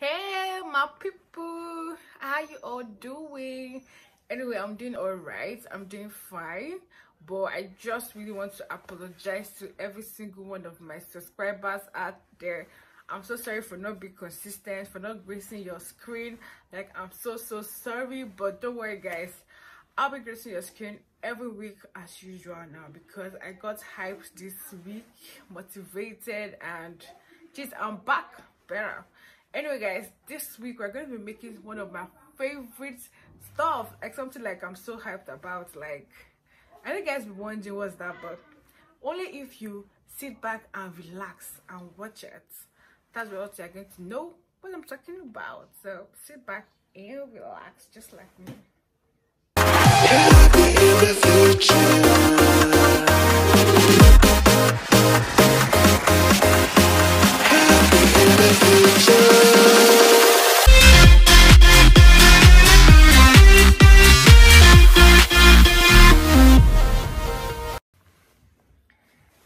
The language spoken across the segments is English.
Hey my people, how you all doing? Anyway, I'm doing all right. I'm doing fine, but I just really want to apologize to every single one of my subscribers out there. I'm so sorry for not being consistent, for not gracing your screen. Like, I'm so sorry, but don't worry guys, I'll be gracing your screen every week as usual now, because I got hyped this week, motivated, and geez, I'm back better. Anyway guys, this week we're going to be making one of my favorite stuff, like something like I'm so hyped about. Like, I know you guys be wondering what's that, but only if you sit back and relax and watch it, that's what you're going to know what I'm talking about. So sit back and relax, just like me.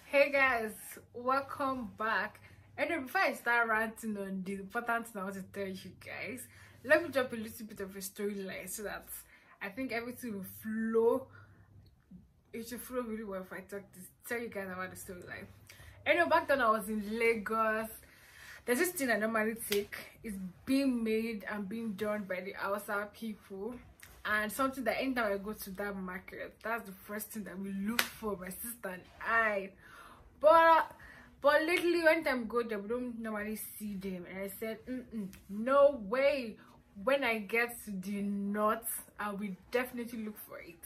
Hey guys, welcome back. And before I start ranting on the important thing I want to tell you guys, let me drop a little bit of a storyline so that I think everything will flow. It should flow really well if I tell you guys about the storyline. Anyway, back then I was in Lagos. There's this thing I normally take. It's being made and being done by the Hausa people, and something that anytime I go to that market, that's the first thing that we look for, my sister and I. But lately when time go there, we don't normally see them, and I said no way. When I get to the north, I will definitely look for it.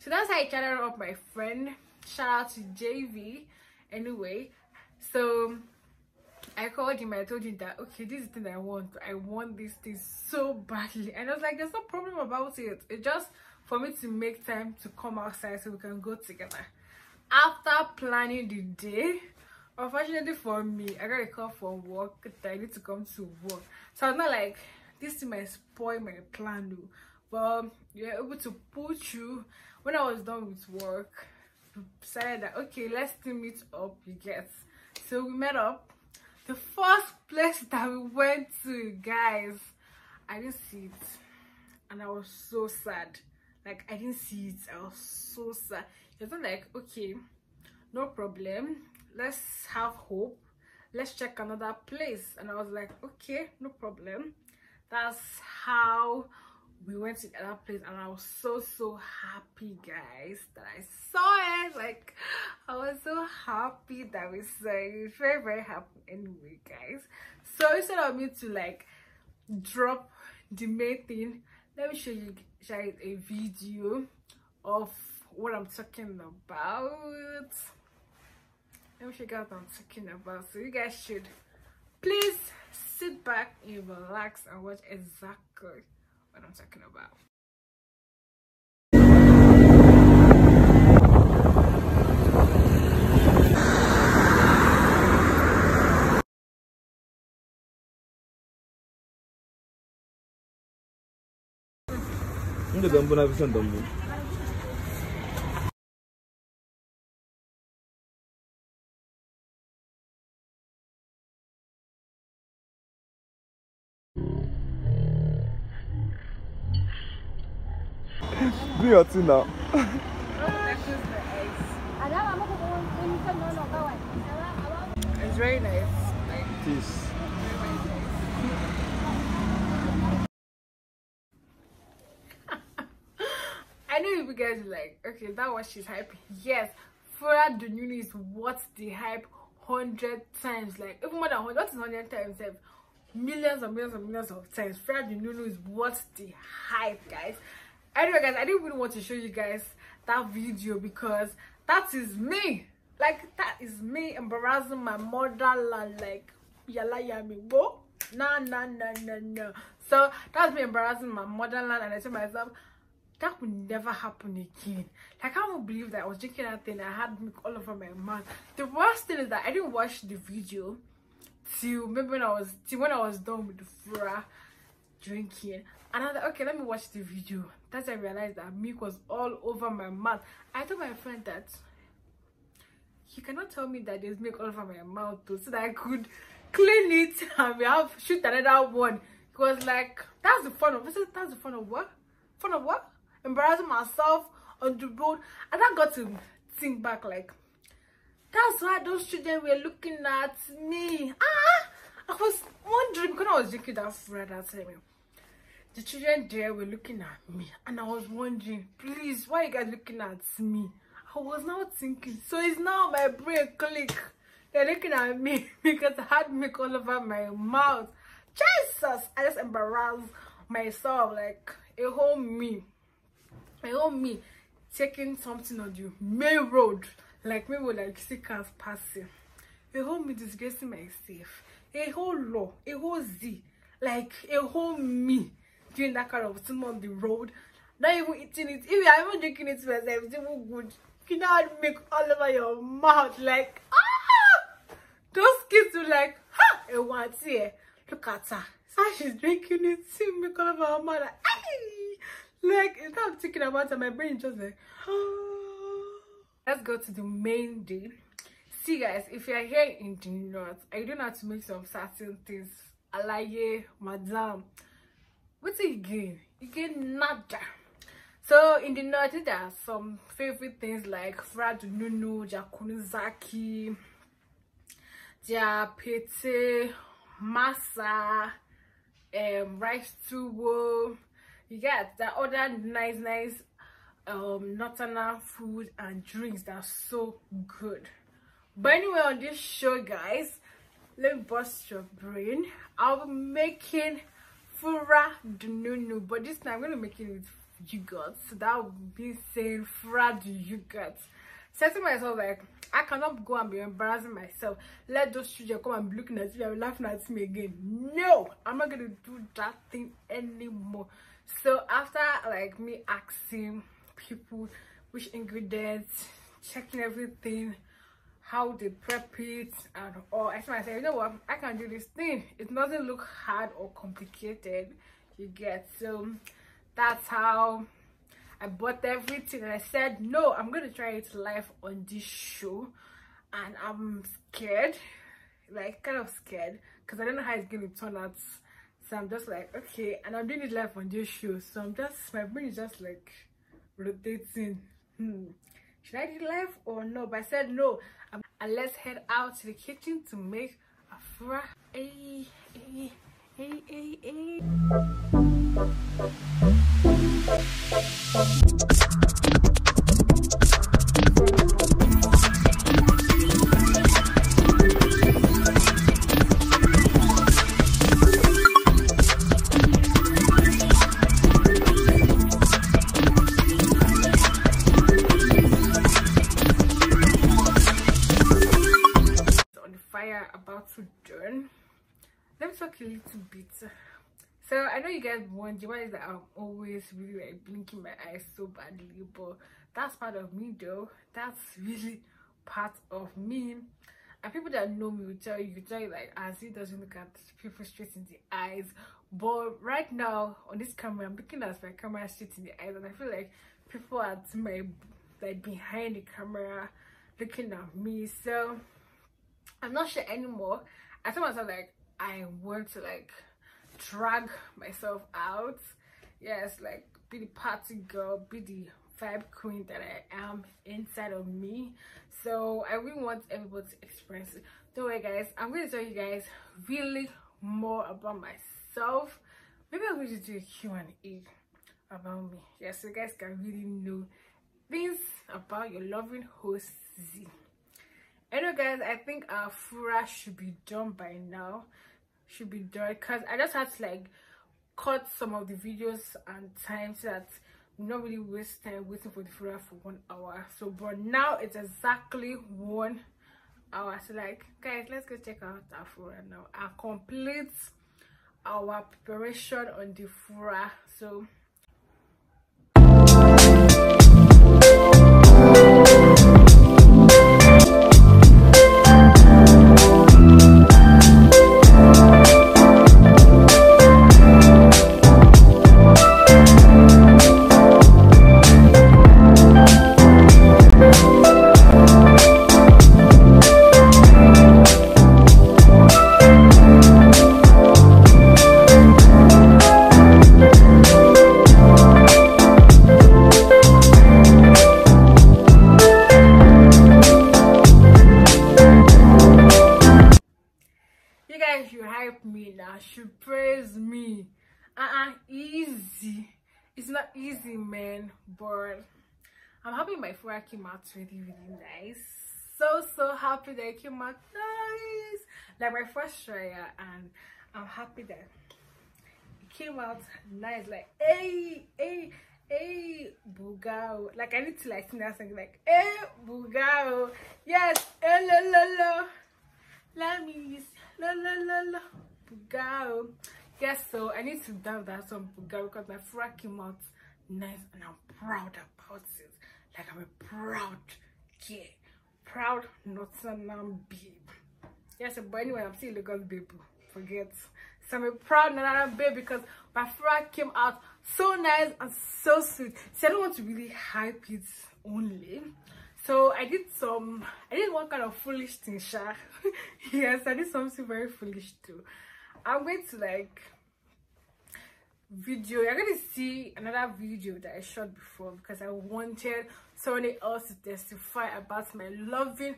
So that's how I chatted up my friend. Shout out to JV. Anyway, so I called him. I told him that okay, this is the thing I want this thing so badly, and I was like, there's no problem about it. It's just for me to make time to come outside so we can go together. After planning the day, unfortunately for me, I got a call from work that I need to come to work. So I was not like, this thing might spoil my plan though. But you're able to pull through. When I was done with work, we decided that okay, let's still meet up, you get. So we met up. The first place that we went to, guys, I didn't see it, and I was so sad. Like, I didn't see it, I was so sad. It was like, okay, no problem, let's have hope, let's check another place. And I was like, okay, no problem. That's how we went to another place, and I was so happy, guys, that I saw it. Like, I was so happy that we saw it. Very happy. Anyway guys, so instead of me to like drop the main thing, let me show you guys a video of what I'm talking about. Let me show you guys what I'm talking about, so you guys should please sit back and relax and watch exactly what I'm talking about. Do your thing now. It's very nice. Like This. I know you guys are like, okay, that was she's hype. Yes, FURA Du NUNU is what the hype 100 times, like even more than 100. What is 100 times? Like, millions of times. FURA Du NUNU is what the hype, guys. Anyway guys, I didn't really want to show you guys that video because that is me. Like, that is me embarrassing my motherland. Like, yalla yami bo. No. So that's me embarrassing my motherland, and I told myself that would never happen again. Like, I can't believe that I was drinking that thing. I had milk all over my mouth. The worst thing is that I didn't watch the video till maybe when I was done with the FURA drinking, and I was like, okay, let me watch the video. That's when I realized that milk was all over my mouth. I told my friend that you cannot tell me that there's milk all over my mouth though, so that I could clean it and we have shoot another one. It was like, that's the fun of what? Fun of what? Embarrassing myself on the road. And I got to think back, like, that's why those children were looking at me. I was wondering, because I was drinking that FURA that time, the children there were looking at me, and I was wondering, please, why are you guys looking at me? I was now thinking, so it's now my brain click. They're looking at me because I had milk all over my mouth. Jesus, I just embarrassed myself, like a whole me taking something on the main road, like maybe like 6 cars passing. A whole me disgracing myself. A whole law, a whole Z, like a whole me doing that kind of thing on the road. Not even eating it. If you are even drinking it myself, it's even good. You know how to make all over your mouth, like those kids were like, it wants here. Look at her. So she's drinking it, see me all over her mouth. Like, instead of thinking about it, my brain is just like, Let's go to the main day. See guys, if you're here in the north, I don't have to make some certain things. Alaye, madam. What's it again? You get nada. So in the north, there are some favorite things like FURA Du Nunu, Jakunizaki, pete, masa, rice tuwo. You get the other nice northern food and drinks that are so good. But anyway, on this show guys, let me bust your brain. I'll be making FURA Du Nunu, but this time I'm gonna make it with yogurt. So that would be saying FURA Du yogurt. Setting myself like, I cannot go and be embarrassing myself. Let those children come and be looking at me and laughing at me again. No, I'm not gonna do that thing anymore. So after like me asking people which ingredients, checking everything, how they prep it and all, I said, you know what, I can do this thing. It doesn't look hard or complicated, you get. So that's how I bought everything, and I said no, I'm gonna try it live on this show. And I'm scared, like kind of scared, because I don't know how it's gonna turn out. So I'm just like, okay, and I'm doing it live on this show, so I'm just, my brain is just like rotating. Should I do it live or no? But I said no. And let's head out to the kitchen to make a FURA. About to done. Let me talk a little bit. So I know you guys wonder why is that I'm always really like blinking my eyes so badly, but that's part of me though. That's really part of me. And people that know me will tell you like, as he doesn't look at people straight in the eyes. But right now on this camera, I'm looking at my camera straight in the eyes, and I feel like people are my like behind the camera looking at me. So I'm not sure anymore. I told myself like I want to like drag myself out. Yes, like be the party girl, be the vibe queen that I am inside of me. So I really want everybody to experience it. Don't worry guys, I'm going to tell you guys really more about myself. Maybe I'm going to do a Q&A about me. Yeah, so you guys can really know things about your loving host Z. Anyway guys, I think our FURA should be done by now. Should be done because I just had to like cut some of the videos and time so that we not really waste time waiting for the FURA for 1 hour. So but now it's exactly 1 hour. So like guys, let's go check out our FURA now. I complete our preparation on the FURA. So she praised me. Easy. It's not easy, man, but I'm happy my FURA came out really nice. So happy that it came out nice, like my first try, and I'm happy that it came out nice. Like hey bugao, like I need to like sing that song like hey bugao, yes, la let me la bugao. Yes, so I need to dance that song bugao because my FURA came out nice and I'm proud about it. Like I'm a proud kid, proud Nottingham babe. Yes, but anyway, I'm still a Lagos babe. Forget. So I'm a proud Nottingham babe because my FURA came out so nice and so sweet. So I don't want to really hype it only. So I did one kind of foolish thing, Sha. Yes, I did something very foolish too. I'm going to like you're going to see another video that I shot before because I wanted someone else to testify about my loving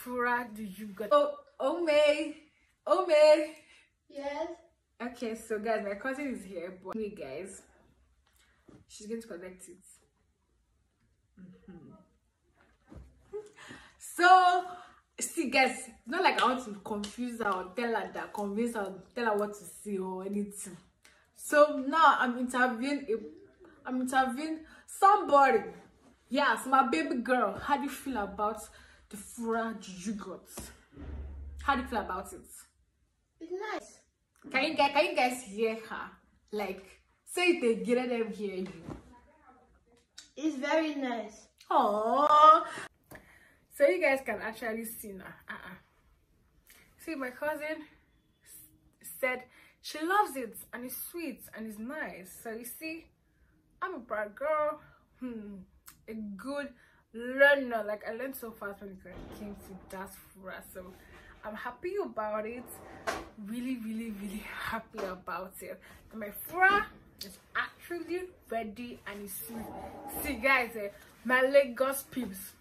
FURA Du Nunu. Oh May. Yes. Okay, so guys, my cousin is here, but anyway, guys, she's going to collect it. So see guys, it's not like I want to confuse her or tell her that, convince her, tell her what to say or anything. So now I'm interviewing somebody. Yes, my baby girl. How do you feel about the FURA you got? How do you feel about it? It's nice. Can you guys hear her? Like, say it again, let them hear you. It's very nice. Oh, so you guys can actually see now. See, my cousin said she loves it and it's sweet and it's nice. So you see, I'm a proud girl, a good learner. Like I learned so fast when it came to that FURA. So I'm happy about it. Really happy about it. And my FURA is actually ready and it's sweet. See guys, my Lagos peeps.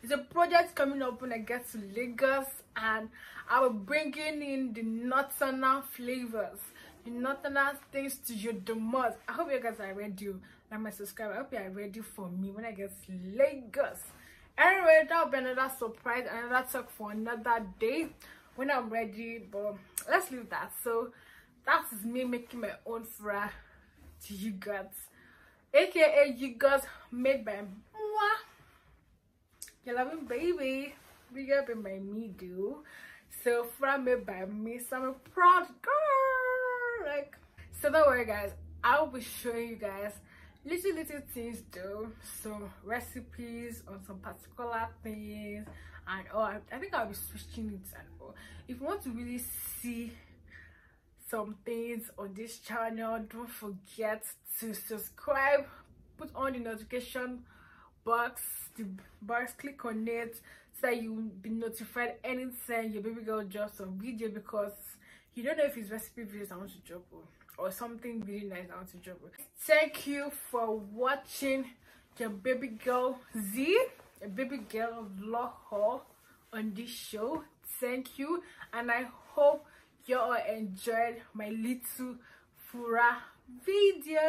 It's a project coming up when I get to Lagos, and I will bringing in the Northern flavors, the Northern things to you the most. I hope you guys are ready. Like my subscriber, I hope you are ready for me when I get to Lagos. Anyway, that'll be another surprise, another talk for another day when I'm ready. But let's leave that. So that is me making my own FURA to you guys, aka you guys, made by Mwah. Your loving baby, big up in my middle. So FURA made by me, so I'm a proud girl. Like, so don't worry guys, I'll be showing you guys little things though, some recipes on some particular things, and I think I'll be switching it and all. If you want to really see some things on this channel, don't forget to subscribe, put on the notification box, click on it so that you'll be notified anytime your baby girl drops some video, because you don't know if it's recipe videos I want to drop or something really nice I want to drop. Thank you for watching your baby girl Z, a baby girl vlog on this show. Thank you, and I hope you all enjoyed my little FURA video.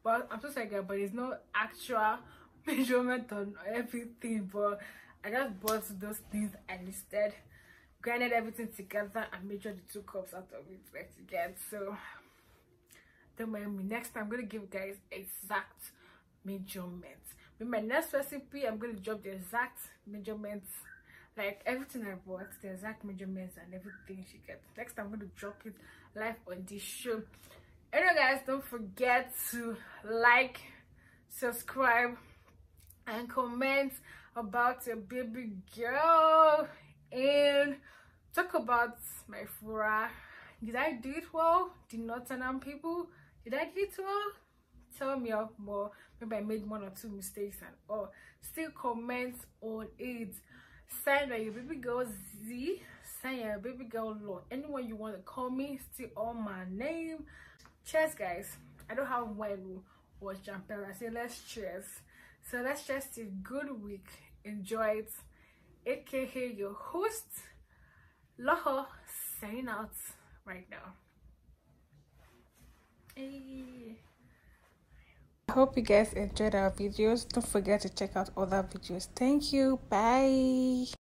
But I'm so sorry guys, but there's no actual measurement on everything, but I just bought those things and instead grinded everything together and measured the 2 cups out of it like together. So don't mind me, next time I'm gonna give you guys exact measurements. With my next recipe, I'm gonna drop the exact measurements, like everything I bought, the exact measurements and everything she gets. Next time I'm gonna drop it live on this show. Anyway guys, don't forget to like, subscribe and comment about your baby girl and talk about my FURA. Did I do it well? Did Northern people, did I do it well? Tell me more. Maybe I made 1 or 2 mistakes and all. Still comment on it. Sign by your baby girl Z, sign your baby girl Law. Anyone you want to call me, still on my name. Cheers guys. I don't have wine or champagne. I say let's cheers. So let's cheers to a good week. Enjoy it. AKA your host Loho, signing out. right now. Hey. I hope you guys enjoyed our videos. Don't forget to check out other videos. Thank you. Bye.